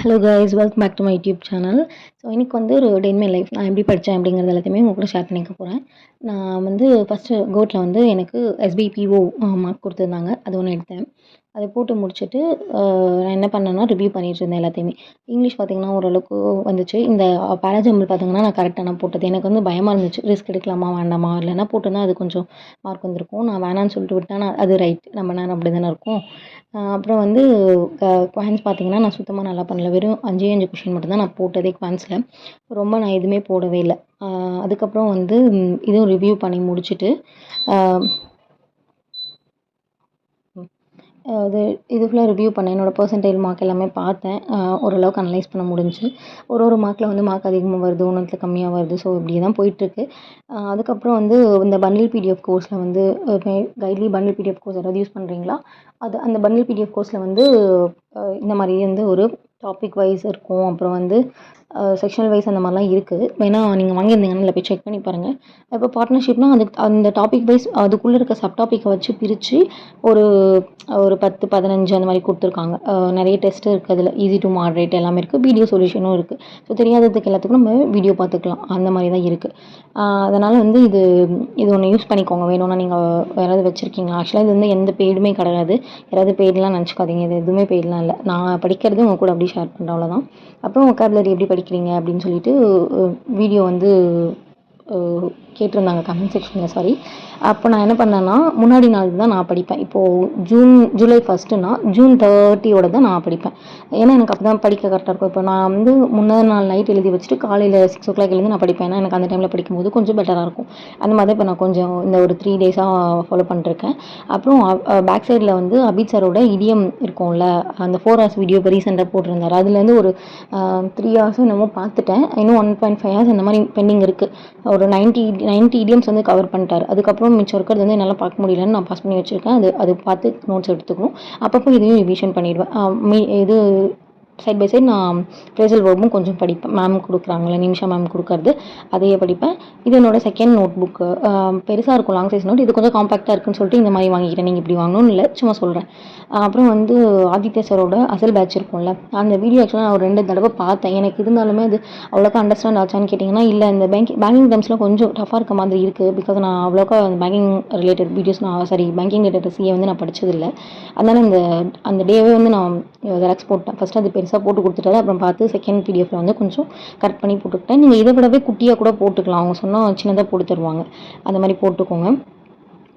Hello guys, welcome back to my YouTube channel. So இன்றைக்கி வந்து ஒரு டே இன் மை லைஃப் நான் எப்படி படித்தேன் அப்படிங்கிறது எல்லாத்தையுமே உங்க கூட ஷேர் பண்ணிக்க போகிறேன். நான் வந்து ஃபஸ்ட்டு கோட்டில் வந்து எனக்கு எஸ்பிபிஓ மார்க் கொடுத்துருந்தாங்க. அது ஒன்று எடுத்தேன். அதை போட்டு முடிச்சுட்டு நான் என்ன பண்ணேன்னா ரிவ்யூ பண்ணிட்டு இருந்தேன் எல்லாத்தையுமே. இங்கிலீஷ் பார்த்திங்கன்னா ஓரளவுக்கு வந்துச்சு. இந்த பேராஜம்பிள் பார்த்திங்கன்னா நான் கரெக்டாக நான் போட்டது. எனக்கு வந்து பயமாக இருந்துச்சு, ரிஸ்க் எடுக்கலாமா வேண்டாமா, இல்லைன்னா போட்டிருந்தா அது கொஞ்சம் மார்க் வந்திருக்கும். நான் வேணான்னு சொல்லிட்டு விட்டேன். நான் அது ரைட், நம்ம நேரம் அப்படி தானே இருக்கும். அப்புறம் வந்து குவான்ஸ் பார்த்திங்கன்னா நான் சுத்தமாக நல்லா பண்ணல. வெறும் 5 கொஷின் மட்டும்தான் நான் போட்டதே குவான்ஸில். ரொம்ப நான் எதுவுமே போடவே இல்லை. அதுக்கப்புறம் வந்து இதுவும் ரிவ்யூ பண்ணி முடிச்சுட்டு இது ஃபுல்லாக ரிவ்யூ பண்ணேன். என்னோடய பெர்சன்டைல் மார்க் எல்லாமே பார்த்தேன். ஓரளவுக்கு அனலைஸ் பண்ண முடிஞ்சுச்சு. ஒரு மார்க்கில் வந்து மார்க் அதிகமாக வருது, ஒன்றுத்தில் கம்மியாக வருது. ஸோ இப்படியே தான் போயிட்டுருக்கு. அதுக்கப்புறம் வந்து இந்த பண்டில் பிடிஎஃப் கோர்ஸில் வந்து கைட்லி பண்டில் பிடிஎஃப் கோர்ஸ் யாராவது யூஸ் பண்ணுறீங்களா? அந்த பண்டில் பிடிஎஃப் கோர்ஸில் வந்து இந்த மாதிரி வந்து ஒரு டாபிக் வைஸ் இருக்கும். அப்புறம் வந்து செக்ஷனல் வைஸ் அந்த மாதிரிலாம் இருக்குது. வேணால் நீங்கள் வாங்கியிருந்தீங்கன்னா இல்லை போய் செக் பண்ணி பாருங்கள். இப்போ பார்ட்னர்ஷிப்னால் அதுக்கு அந்த டாபிக் வைஸ் அதுக்குள்ளே இருக்க சப் டாப்பிக்கை வச்சு பிரித்து ஒரு ஒரு 10, 15 அந்த மாதிரி கொடுத்துருக்காங்க. நிறைய டெஸ்ட் இருக்குது அதில். ஈஸி டு மாடரேட் எல்லாமே இருக்குது. வீடியோ சொல்யூஷனும் இருக்குது. ஸோ தெரியாததுக்கு எல்லாத்துக்கும் நம்ம வீடியோ பார்த்துக்கலாம். அந்த மாதிரி தான் இருக்குது. அதனால் வந்து இது ஒன்று யூஸ் பண்ணிக்கோங்க. வேணும்னா நீங்கள் யாராவது வச்சுருக்கீங்களா? ஆக்சுவலாக இது வந்து எந்த பெய்டுமே கிடையாது. யாராவது பெய்டெலாம் நினச்சிக்காதீங்க. இது எதுவுமே பெய்டெலாம் இல்லை. நான் படிக்கிறது உங்கள் கூட அப்படியே ஷேர் பண்ணுறேன், அவ்வளோதான். அப்புறம் வொக்காபுலரி எப்படி படிக்கிறீங்க அப்படின்னு சொல்லிட்டு வீடியோ வந்து கேட்டிருந்தாங்க கமெண்ட் செக்ஷனில். சாரி. அப்போ நான் என்ன பண்ணேன்னா முன்னாடி நாள் தான் நான் படிப்பேன். இப்போது ஜூலை 1னா ஜூன் 30 தான் நான் படிப்பேன். ஏன்னா எனக்கு அப்போ தான் படிக்க கரெக்டாக இருக்கும். இப்போ நான் வந்து முன்னாடி நாள் நைட் எழுதி வச்சுட்டு காலையில் 6 o'clock எழுந்து நான் படிப்பேன். ஏன்னா எனக்கு அந்த டைமில் படிக்கும்போது கொஞ்சம் பெட்டராக இருக்கும். அந்த மாதிரி தான் இப்போ நான் கொஞ்சம் இந்த ஒரு 3 டேஸாக ஃபாலோ பண்ணிட்டுருக்கேன். அப்புறம் பேக் சைடில் வந்து அபித் சாரோட இடியம் இருக்கும்ல, அந்த 4 hours வீடியோ இப்போ ரீசெண்டாக போட்டிருந்தார். அதுலேருந்து ஒரு 3 hours என்னமோ பார்த்துட்டேன். இன்னும் 1.5 hours அந்த மாதிரி பெண்டிங் இருக்குது. ஒரு 90 idioms வந்து கவர் பண்ணிட்டார். அதுக்கப்புறம் மிச்சம் இருக்கிறது வந்து என்னால் பார்க்க முடியலன்னு நான் பாஸ் பண்ணி வச்சுருக்கேன். அது பார்த்து நோட்ஸ் எடுத்துக்கணும். அப்பப்போ இதையும் ரிவிஷன் பண்ணிடுவேன். இது சைட் பை சைட் நான் ஃப்ரேசல் வேர்பும் கொஞ்சம் படிப்பேன். மேம் கொடுக்குறாங்களே, நிமிஷா மேம் கொடுக்கறது, அதையே படிப்பேன். இது என்னோடய செகண்ட் நோட் புக்கு. பெருசாக இருக்கும், லாங் சைஸ் நோட். இது கொஞ்சம் காம்பேக்டாக இருக்குன்னு சொல்லிட்டு இந்த மாதிரி வாங்கிக்கிறேன். நீங்கள் இப்படி வாங்கணும்னு இல்லை, சும்மா சொல்கிறேன். அப்புறம் வந்து ஆதித்யா சாரோட அசல் பேட்ச் இருக்கும்ல, அந்த வீடியோ ஆக்சுவலாக நான் ஒரு 2 தடவை பார்த்தேன். எனக்கு இருந்தாலுமே அது அவ்வளோக்கா அண்டர்ஸ்டாண்ட் ஆச்சான்னு கேட்டிங்கன்னா இல்லை. இந்த பேங்கிங் டேர்ம்ஸ்லாம் கொஞ்சம் டஃபாக இருக்க மாதிரி இருக்குது. பிகாஸ் நான் அவ்வளோக்கா banking related videos banking related CA வந்து நான் படித்ததில்லை. அதனால் அந்த டேவே வந்து நான் ஜெராக்ஸ் போட்டேன். ஃபஸ்ட்டு அது பெருசாக போட்டு கொடுத்துட்டாரு. அப்புறம் பார்த்து செகண்ட் பிடிஎஃப்ல வந்து கொஞ்சம் கரெக்ட் பண்ணி போட்டுக்கிட்டேன். நீங்கள் இதை விடவே குட்டியாக கூட போட்டுக்கலாம். அவங்க சொன்னால் சின்னதாக போட்டு தருவாங்க. அந்த மாதிரி போட்டுக்கோங்க.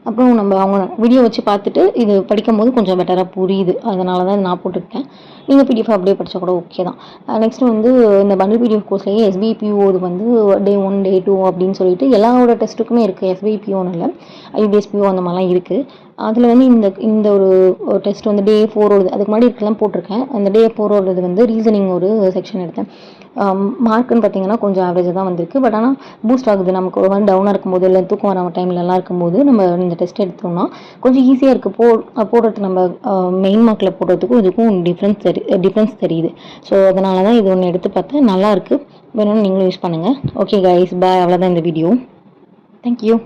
அப்புறம் அவங்க வீடியோ வச்சு பார்த்துட்டு இது படிக்கும்போது கொஞ்சம் பெட்டராக புரியுது. அதனால தான் நான் போட்டுக்கிட்டேன். நீங்கள் பிடிஎஃப் அப்படியே படித்தா கூட ஓகே தான். நெக்ஸ்ட்டு வந்து இந்த பண்டில் பிடிஎஃப் கோர்ஸ்லேயே எஸ்பிபிஓ இது வந்து டே 1 டே 2 அப்படின்னு சொல்லிட்டு எல்லாரோட டெஸ்ட்டுக்குமே இருக்குது. எஸ்பிபிஓன்னு இல்லை, ஐபிஎஸ்பிஓ அந்த மாதிரிலாம் இருக்குது. அதில் வந்து இந்த ஒரு டெஸ்ட் வந்து டே 4 அதுக்கு முன்னாடி இருக்கலாம் போட்டிருக்கேன். அந்த டே 4 வந்து ரீசனிங் ஒரு செக்ஷன் எடுத்தேன். மார்க்குன்னு பார்த்தீங்கன்னா கொஞ்சம் ஆவரேஜாக தான் வந்திருக்கு. பட் ஆனால் பூஸ்ட் ஆகுது. நமக்கு ஒரு மாதிரி டவுனாக இருக்கும்போது, இல்லை தூக்கம் வர டைம்லலாம் இருக்கும்போது நம்ம இந்த டெஸ்ட் எடுத்தோம்னா கொஞ்சம் ஈஸியாக இருக்குது. போடுறதுக்கு நம்ம மெயின் மார்க்கில் போடுறதுக்கும் இதுக்கும் டிஃப்ரென்ஸ் தெரியுது. ஸோ அதனால தான் இது ஒன்று எடுத்து பார்த்தேன். நல்லாயிருக்கு. வேணும்னு நீங்களும் யூஸ் பண்ணுங்கள். ஓகே கைஸ், பாய். அவ்வளோதான் இந்த வீடியோ. தேங்க்யூ.